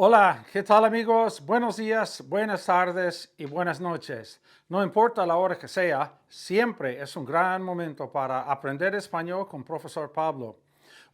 Hola, ¿qué tal amigos? Buenos días, buenas tardes y buenas noches. No importa la hora que sea, siempre es un gran momento para aprender español con Profesor Pablo.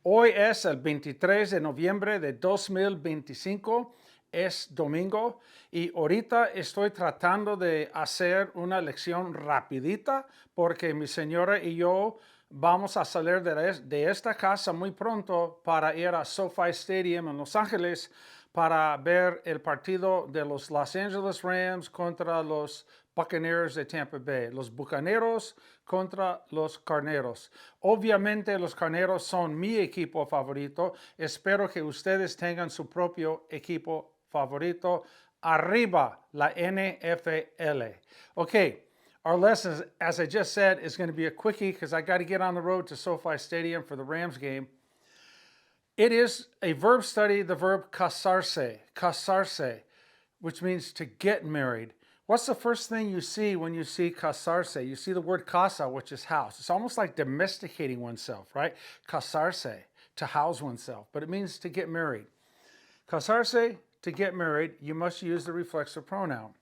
Hoy es el 23 de noviembre de 2025, es domingo y ahorita estoy tratando de hacer una lección rapidita porque mi señora y yo vamos a salir de esta casa muy pronto para ir a SoFi Stadium en Los Ángeles para ver el partido de los Los Angeles Rams contra los Buccaneers de Tampa Bay, los Bucaneros contra los Carneros. Obviamente los Carneros son mi equipo favorito. Espero que ustedes tengan su propio equipo favorito. Arriba la NFL. Okay. Our lesson, as I just said, is going to be a quickie because I got to get on the road to SoFi Stadium for the Rams game. It is a verb study, the verb casarse, which means to get married. What's the first thing you see when you see casarse? You see the word casa, which is house. It's almost like domesticating oneself, right? Casarse, to house oneself, but it means to get married. Casarse, to get married, you must use the reflexive pronoun.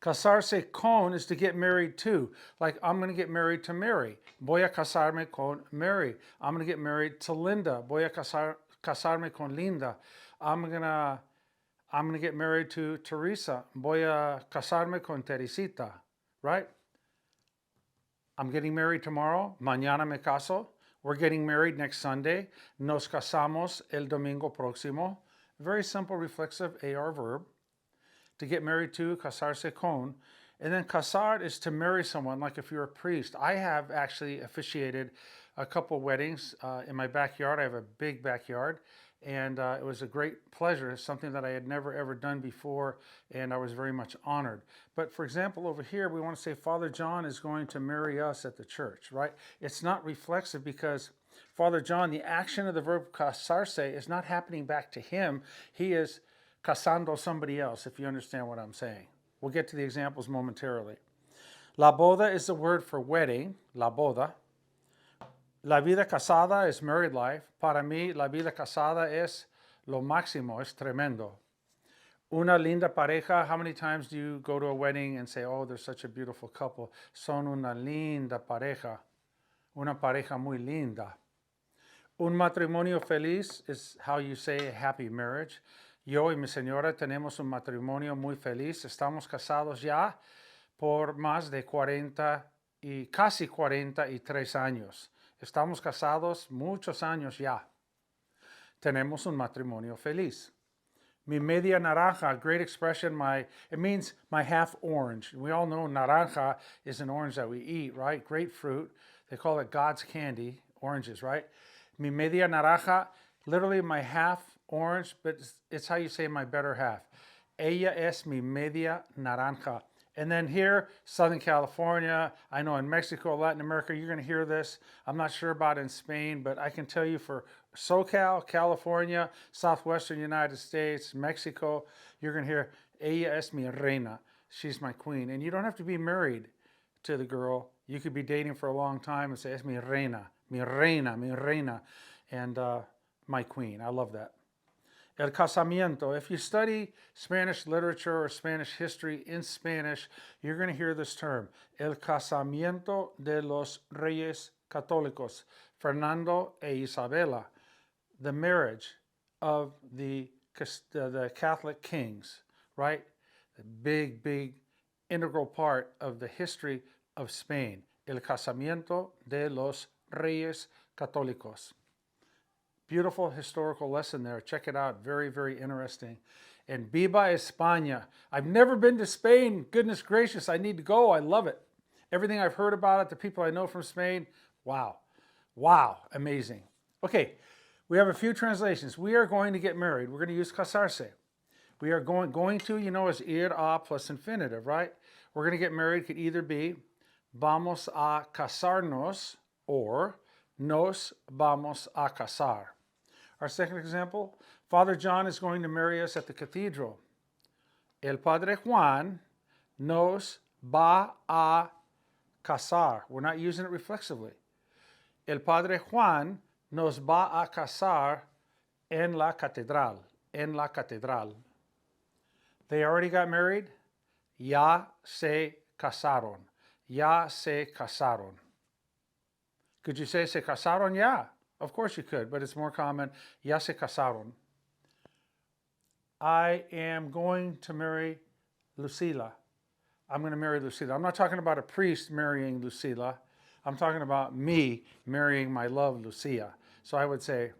Casarse con is to get married to. Like, I'm going to get married to Mary. Voy a casarme con Mary. I'm going to get married to Linda. Voy a casarme con Linda. I'm going to get married to Teresa. Voy a casarme con Teresita. Right? I'm getting married tomorrow. Mañana me caso. We're getting married next Sunday. Nos casamos el domingo próximo. Very simple reflexive AR verb. To get married to, casarse con. And then casar is to marry someone, like if you're a priest. I have actually officiated a couple weddings in my backyard. I have a big backyard, and it was a great pleasure. It's something that I had never ever done before, and I was very much honored. But for example, over here, we want to say Father John is going to marry us at the church, right? It's not reflexive because Father John, the action of the verb casarse is not happening back to him. He is casando somebody else, if you understand what I'm saying. We'll get to the examples momentarily. La boda is the word for wedding, la boda. La vida casada is married life. Para mí, la vida casada es lo máximo, es tremendo. Una linda pareja, how many times do you go to a wedding and say, oh, they're such a beautiful couple? Son una linda pareja, una pareja muy linda. Un matrimonio feliz is how you say a happy marriage. Yo y mi señora tenemos un matrimonio muy feliz. Estamos casados ya por más de 40 y casi 43 años. Estamos casados muchos años ya. Tenemos un matrimonio feliz. Mi media naranja, great expression. It means my half orange. We all know naranja is an orange that we eat, right? Grapefruit. They call it God's candy, oranges, right? Mi media naranja, literally my half orange, but it's how you say my better half. Ella es mi media naranja. And then here, Southern California, I know in Mexico, Latin America, you're going to hear this. I'm not sure about in Spain, but I can tell you for SoCal, California, Southwestern United States, Mexico, you're going to hear, ella es mi reina. She's my queen. And you don't have to be married to the girl. You could be dating for a long time and say, es mi reina, mi reina, mi reina. And my queen. I love that. El casamiento. If you study Spanish literature or Spanish history in Spanish, you're going to hear this term. El casamiento de los reyes católicos, Fernando e Isabela. The marriage of the Catholic kings, right? The big, big integral part of the history of Spain. El casamiento de los reyes católicos. Beautiful historical lesson there. Check it out. Very, very interesting. And Viva España. I've never been to Spain. Goodness gracious, I need to go. I love it. Everything I've heard about it, the people I know from Spain, wow. Wow, amazing. Okay, we have a few translations. We are going to get married. We're going to use casarse. We are going to, you know, is ir a plus infinitive, right? We're going to get married could either be vamos a casarnos or nos vamos a casar. Our second example, Father John is going to marry us at the cathedral. El Padre Juan nos va a casar. We're not using it reflexively. El Padre Juan nos va a casar en la catedral. en la catedral. They already got married. Ya se casaron. Ya se casaron. Could you say se casaron? Yeah, of course you could, but it's more common. Ya se casaron. I am going to marry Lucila. I'm going to marry Lucila. I'm not talking about a priest marrying Lucila. I'm talking about me marrying my love, Lucia. So I would say,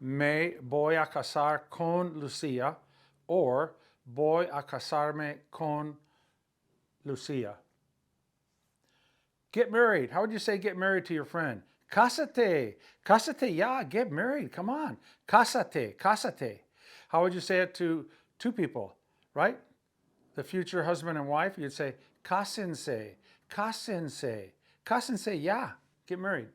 me voy a casar con Lucia, or voy a casarme con Lucia. Get married. How would you say get married to your friend? Cásate. Cásate, yeah, get married. Come on. Cásate, cásate. How would you say it to two people, right? The future husband and wife, you'd say, cásense, cásense, cásense, yeah, get married.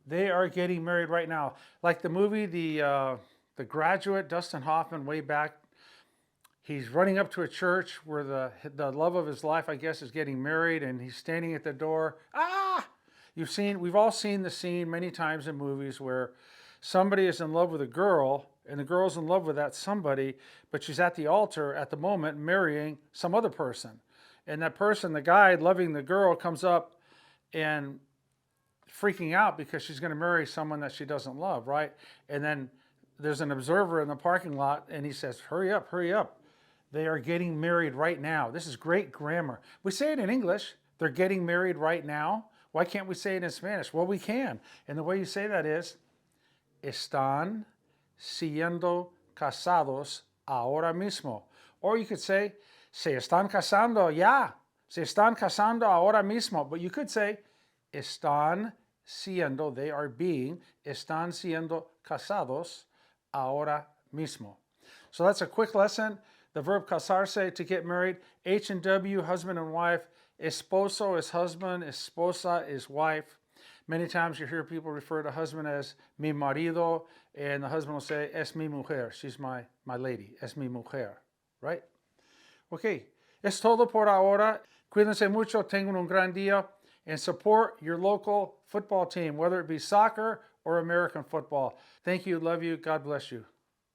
They are getting married right now. Like the movie, The Graduate, Dustin Hoffman, way back, he's running up to a church where the love of his life, I guess, is getting married, and he's standing at the door. Ah! We've all seen the scene many times in movies where somebody is in love with a girl, and the girl's in love with that somebody, but she's at the altar at the moment marrying some other person. And that person, the guy loving the girl, comes up and freaking out because she's going to marry someone that she doesn't love, right? And then there's an observer in the parking lot, and he says, hurry up, hurry up. They are getting married right now. This is great grammar. We say it in English, they're getting married right now. Why can't we say it in Spanish? Well, we can. And the way you say that is, están siendo casados ahora mismo. Or you could say, se están casando ya. Se están casando ahora mismo. But you could say, están siendo, they are being, están siendo casados ahora mismo. So that's a quick lesson. The verb casarse, to get married. H and W, husband and wife. Esposo is husband, esposa is wife. Many times you hear people refer to husband as mi marido, and the husband will say, es mi mujer, she's my lady, es mi mujer, right? Okay, es todo por ahora. Cuídense mucho, tengan un gran día, and support your local football team, whether it be soccer or American football. Thank you, love you, God bless you.